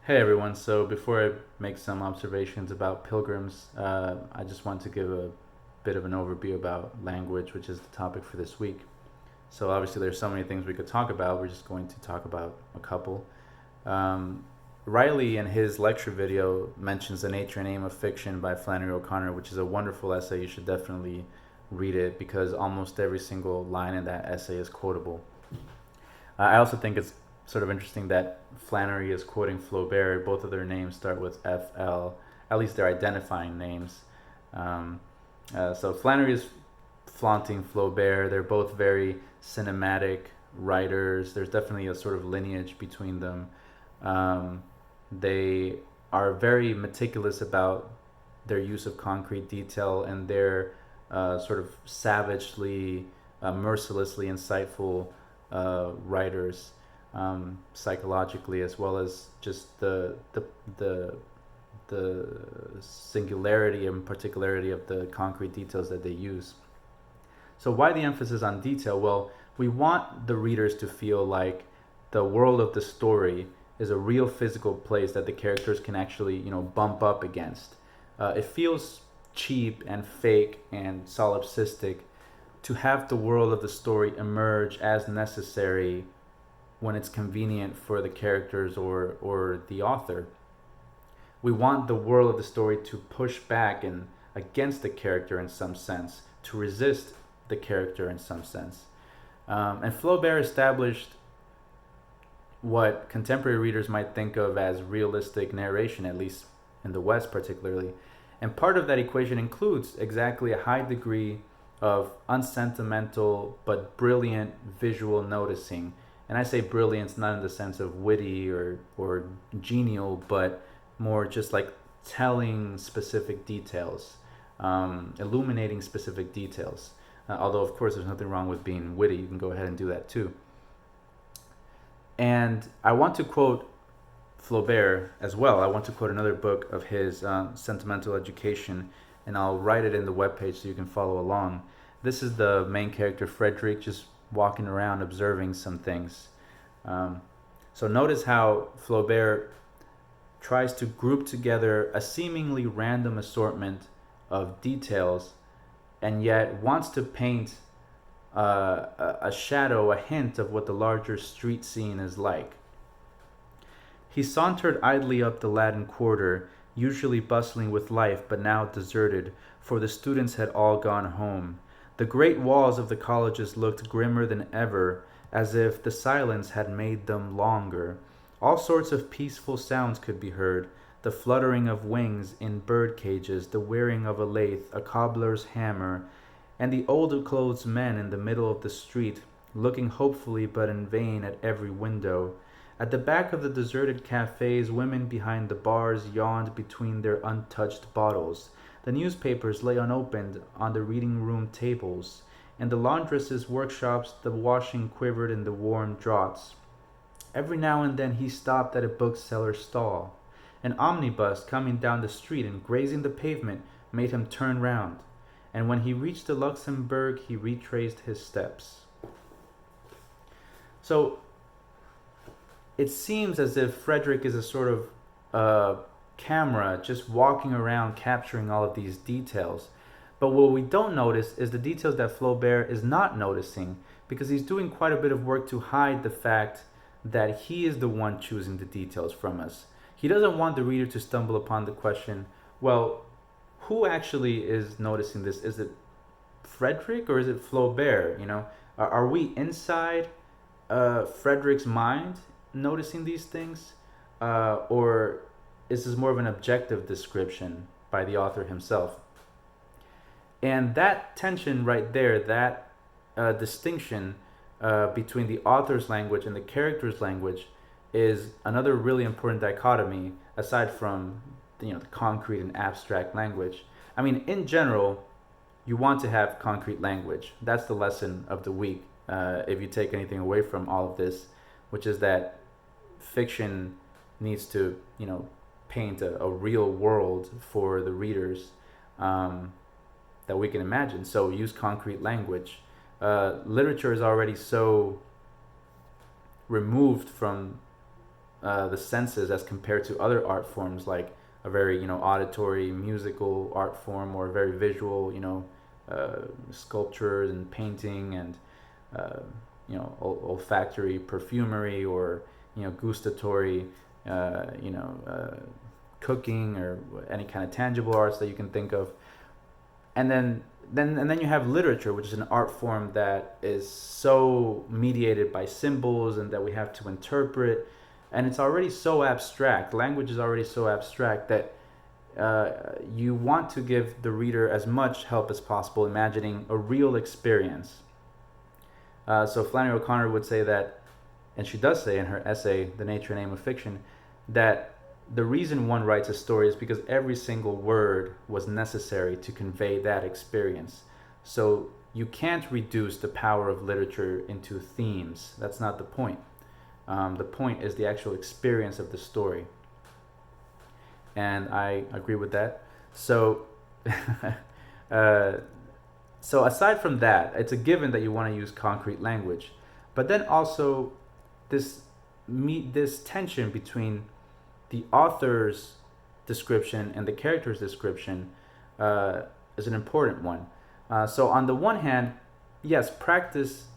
Hey everyone, so before I make some observations about Pilgrims, I just want to give a bit of an overview about language, which is the topic for this week. So obviously there's so many things we could talk about, we're just going to talk about a couple. Um, Riley in his lecture video mentions The Nature and Aim of Fiction by Flannery O'Connor, which is a wonderful essay. You should definitely read it because almost every single line in that essay is quotable. I also think it's sort of interesting that Flannery is quoting Flaubert. Both of their names start with FL, at least they're identifying names. Um, so Flannery is flaunting Flaubert. They're both very cinematic writers. There's definitely a sort of lineage between them. Um, they are very meticulous about their use of concrete detail and their sort of savagely, mercilessly insightful writers, psychologically, as well as just the the singularity and particularity of the concrete details that they use. So why the emphasis on detail? Well, we want the readers to feel like the world of the story is a real physical place that the characters can actually, bump up against. It feels cheap and fake and solipsistic to have the world of the story emerge as necessary when it's convenient for the characters or the author. We want the world of the story to push back and against the character in some sense, to resist the character in some sense. And Flaubert established what contemporary readers might think of as realistic narration, at least in the West particularly. And part of that equation includes exactly a high degree of unsentimental but brilliant visual noticing. And I say brilliance not in the sense of witty or genial, but more just like telling specific details, illuminating specific details. Although, of course, there's nothing wrong with being witty. You can go ahead and do that too. And I want to quote Flaubert as well. I want to quote another book of his, Sentimental Education, and I'll write it in the webpage so you can follow along. This is the main character, Frederick, just walking around observing some things. Um, so notice how Flaubert tries to group together a seemingly random assortment of details and yet wants to paint a shadow, a hint of what the larger street scene is like. He sauntered idly up the Latin Quarter, usually bustling with life, but now deserted, for the students had all gone home. The great walls of the colleges looked grimmer than ever, as if the silence had made them longer. All sorts of peaceful sounds could be heard: the fluttering of wings in bird cages, the whirring of a lathe, a cobbler's hammer, and the old clothes men in the middle of the street, looking hopefully but in vain at every window. At the back of the deserted cafes, women behind the bars yawned between their untouched bottles. The newspapers lay unopened on the reading room tables. In the laundresses' workshops, the washing quivered in the warm draughts. Every now and then he stopped at a bookseller's stall. An omnibus coming down the street and grazing the pavement made him turn round, and when he reached the Luxembourg he retraced his steps. So it seems as if Frederick is a sort of camera just walking around capturing all of these details. But what we don't notice is the details that Flaubert is not noticing, because he's doing quite a bit of work to hide the fact that he is the one choosing the details from us. He doesn't want the reader to stumble upon the question, well, who actually is noticing this? Is it Frederick or is it Flaubert? Are we inside Frederick's mind noticing these things, or is this more of an objective description by the author himself? And that tension right there, that distinction between the author's language and the character's language, is another really important dichotomy aside from the concrete and abstract language. I mean, in general, you want to have concrete language. That's the lesson of the week. If you take anything away from all of this, which is that fiction needs to, paint a real world for the readers, that we can imagine. So use concrete language. Literature is already so removed from the senses as compared to other art forms like a very auditory musical art form, or a very visual sculpture and painting, and uh, olfactory perfumery, or gustatory cooking, or any kind of tangible arts that you can think of. And then you have literature, which is an art form that is so mediated by symbols and that we have to interpret, and it's already so abstract. Language is already so abstract that you want to give the reader as much help as possible imagining a real experience. So Flannery O'Connor would say that, and she does say in her essay, The Nature and Aim of Fiction, that the reason one writes a story is because every single word was necessary to convey that experience. So you can't reduce the power of literature into themes. That's not the point. The point is the actual experience of the story. And I agree with that. So, so aside from that, it's a given that you want to use concrete language. But then also this tension between the author's description and the character's description is an important one. So on the one hand, yes, practice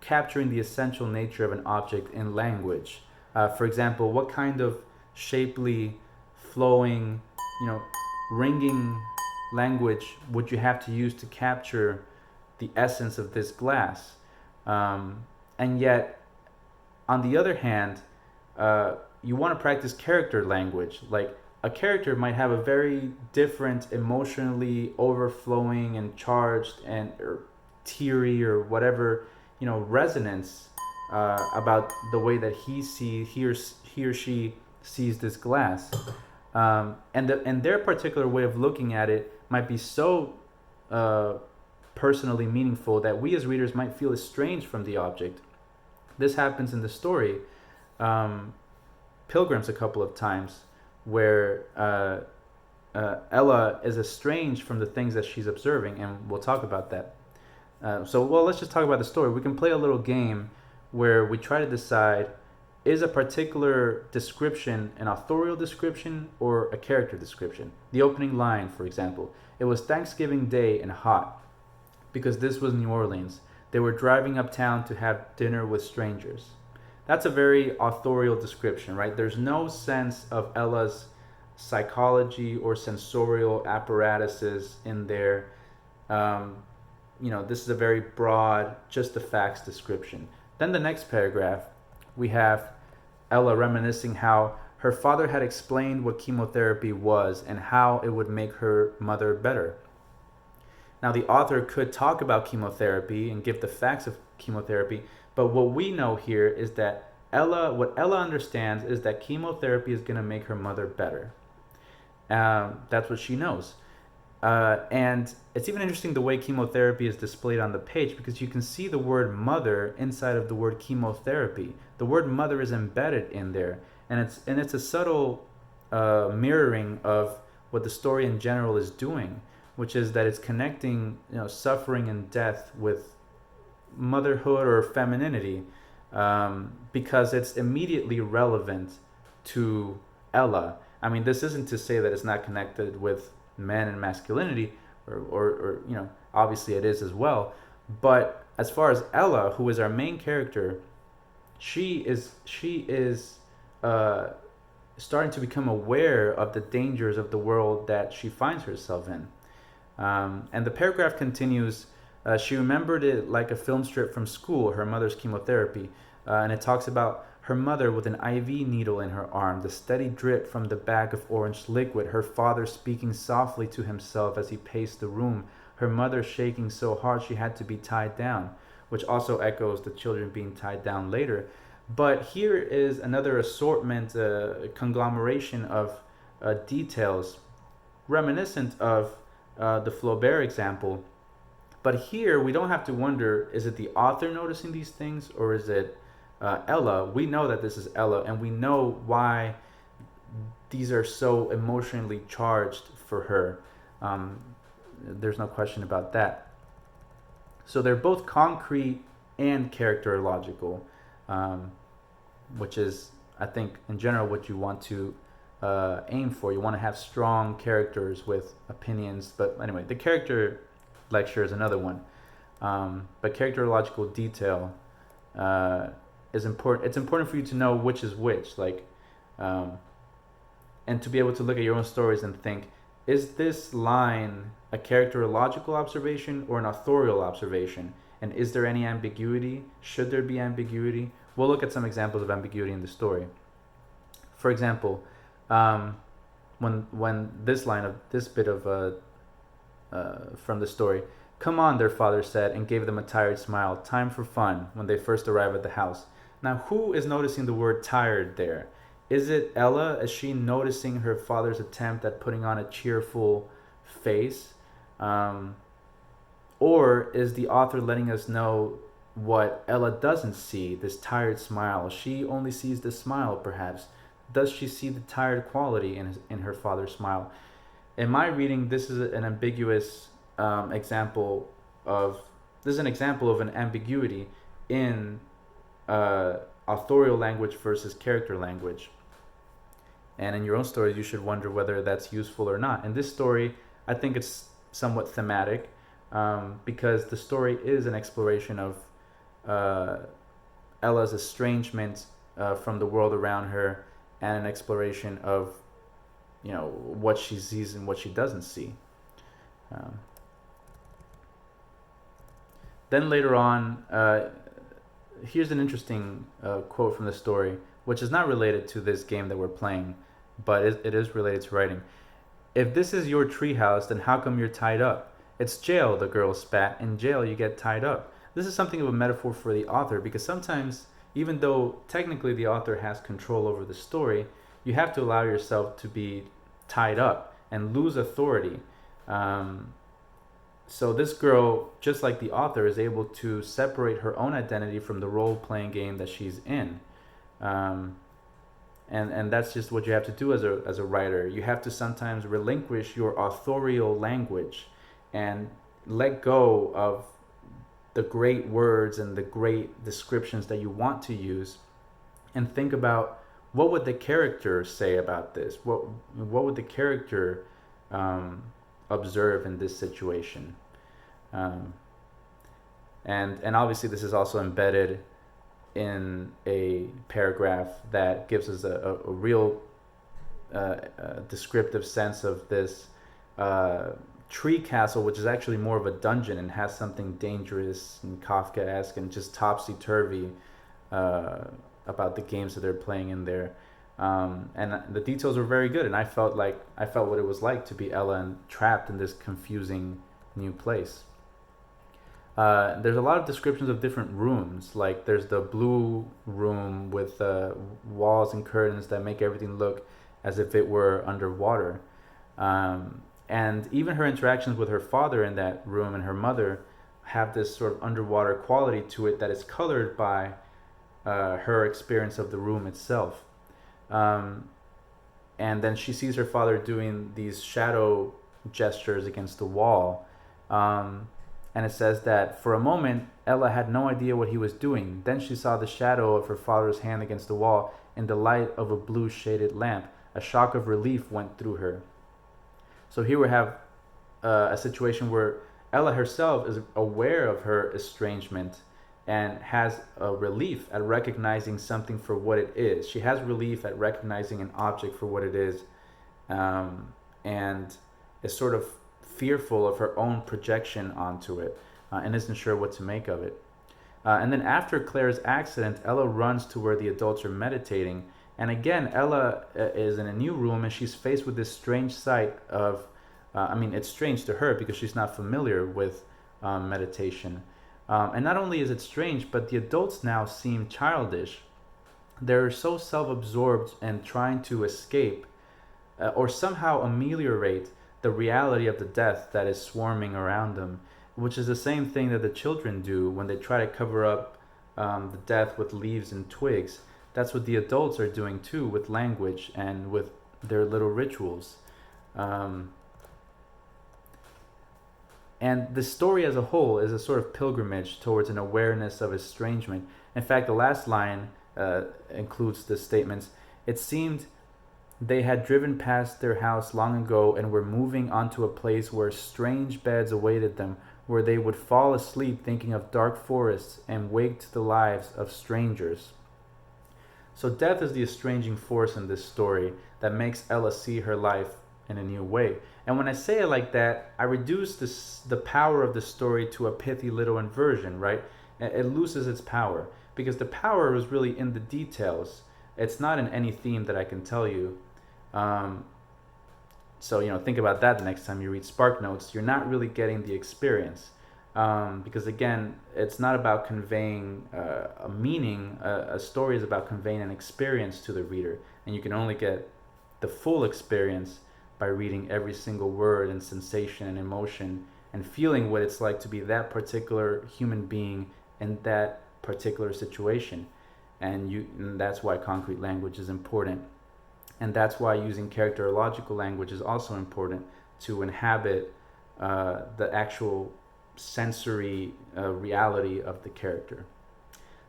capturing the essential nature of an object in language. For example, what kind of shapely, flowing, ringing language would you have to use to capture the essence of this glass? And yet, on the other hand, you want to practice character language. Like, a character might have a very different, emotionally overflowing and charged and or teary or whatever resonance about the way that he or she sees this glass, and their particular way of looking at it might be so personally meaningful that we as readers might feel estranged from the object. This happens in the story Pilgrims a couple of times, where Ella is estranged from the things that she's observing, and we'll talk about that. Let's just talk about the story. We can play a little game where we try to decide, is a particular description an authorial description or a character description? The opening line, for example: "It was Thanksgiving Day and hot, because this was New Orleans. They were driving uptown to have dinner with strangers." That's a very authorial description, right? There's no sense of Ella's psychology or sensorial apparatuses in there. This is a very broad, just the facts description. Then the next paragraph, we have Ella reminiscing how her father had explained what chemotherapy was and how it would make her mother better. Now, the author could talk about chemotherapy and give the facts of chemotherapy, but what we know here is that what Ella understands is that chemotherapy is going to make her mother better. That's what she knows. And it's even interesting the way chemotherapy is displayed on the page, because you can see the word mother inside of the word chemotherapy. The word mother is embedded in there, and it's a subtle mirroring of what the story in general is doing, which is that it's connecting suffering and death with motherhood or femininity, because it's immediately relevant to Ella. I mean, this isn't to say that it's not connected with men and masculinity, or obviously it is as well. But as far as Ella, who is our main character, she is starting to become aware of the dangers of the world that she finds herself in. And the paragraph continues. She remembered it like a film strip from school, her mother's chemotherapy. And it talks about her mother with an IV needle in her arm, the steady drip from the bag of orange liquid, her father speaking softly to himself as he paced the room, her mother shaking so hard she had to be tied down, which also echoes the children being tied down later. But here is another assortment, conglomeration of details reminiscent of the Flaubert example. But here we don't have to wonder, is it the author noticing these things, or is it Ella? We know that this is Ella, and we know why these are so emotionally charged for her. There's no question about that. So they're both concrete and characterological, which is, I think in general what you want to aim for. You want to have strong characters with opinions. But anyway, the character lecture is another one. But characterological detail is important. It's important for you to know which is which, like, and to be able to look at your own stories and think, is this line a characterological observation or an authorial observation? And is there any ambiguity? Should there be ambiguity? We'll look at some examples of ambiguity in the story. For example, when this line of this bit of from the story, "Come on," their father said, and gave them a tired smile. "Time for fun," when they first arrive at the house. Now, who is noticing the word tired there? Is it Ella? Is she noticing her father's attempt at putting on a cheerful face? Or is the author letting us know what Ella doesn't see, this tired smile? She only sees the smile, perhaps. Does she see the tired quality in her father's smile? In my reading, this is an ambiguous example of an ambiguity in authorial language versus character language. And in your own stories, you should wonder whether that's useful or not. In this story, I think it's somewhat thematic because the story is an exploration of Ella's estrangement from the world around her, and an exploration of, what she sees and what she doesn't see. Then later on, here's an interesting quote from the story, which is not related to this game that we're playing, but it is related to writing. "If this is your treehouse, then how come you're tied up?" "It's jail," the girl spat. "In jail, you get tied up." This is something of a metaphor for the author, because sometimes, even though technically the author has control over the story, you have to allow yourself to be tied up and lose authority. So this girl, just like the author, is able to separate her own identity from the role-playing game that she's in. And that's just what you have to do as a writer. You have to sometimes relinquish your authorial language and let go of the great words and the great descriptions that you want to use, and think about, what would the character say about this? What would the character observe in this situation? And obviously this is also embedded in a paragraph that gives us a real descriptive sense of this tree castle, which is actually more of a dungeon and has something dangerous and Kafkaesque and just topsy-turvy about the games that they're playing in there. And the details were very good, and I felt what it was like to be Ella and trapped in this confusing new place. There's a lot of descriptions of different rooms. Like there's the blue room with walls and curtains that make everything look as if it were underwater. And even her interactions with her father in that room and her mother have this sort of underwater quality to it that is colored by her experience of the room itself. And then she sees her father doing these shadow gestures against the wall. And it says that for a moment, Ella had no idea what he was doing. Then she saw the shadow of her father's hand against the wall in the light of a blue shaded lamp. A shock of relief went through her. So here we have a situation where Ella herself is aware of her estrangement and has a relief at recognizing something for what it is. She has relief at recognizing an object for what it is, and is sort of fearful of her own projection onto it, and isn't sure what to make of it. And then after Claire's accident, Ella runs to where the adults are meditating. And again, Ella is in a new room, and she's faced with this strange sight of, it's strange to her because she's not familiar with meditation. And not only is it strange, but the adults now seem childish. They're so self-absorbed and trying to escape or somehow ameliorate the reality of the death that is swarming around them, which is the same thing that the children do when they try to cover up the death with leaves and twigs. That's what the adults are doing too, with language and with their little rituals. And the story as a whole is a sort of pilgrimage towards an awareness of estrangement. In fact, the last line includes the statements, "It seemed they had driven past their house long ago and were moving onto a place where strange beds awaited them, where they would fall asleep thinking of dark forests and wake to the lives of strangers." So death is the estranging force in this story that makes Ella see her life in a new way. And when I say it like that, I reduce the power of the story to a pithy little inversion, right? It loses its power because the power is really in the details. It's not in any theme that I can tell you. So, think about that the next time you read Spark Notes. You're not really getting the experience. Because again, it's not about conveying a meaning. A story is about conveying an experience to the reader, and you can only get the full experience by reading every single word and sensation and emotion and feeling what it's like to be that particular human being in that particular situation. And that's why concrete language is important, and that's why using characterological language is also important to inhabit the actual sensory reality of the character.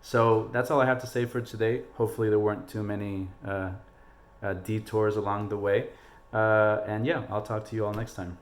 So that's all I have to say for today. Hopefully there weren't too many detours along the way. And yeah, I'll talk to you all next time.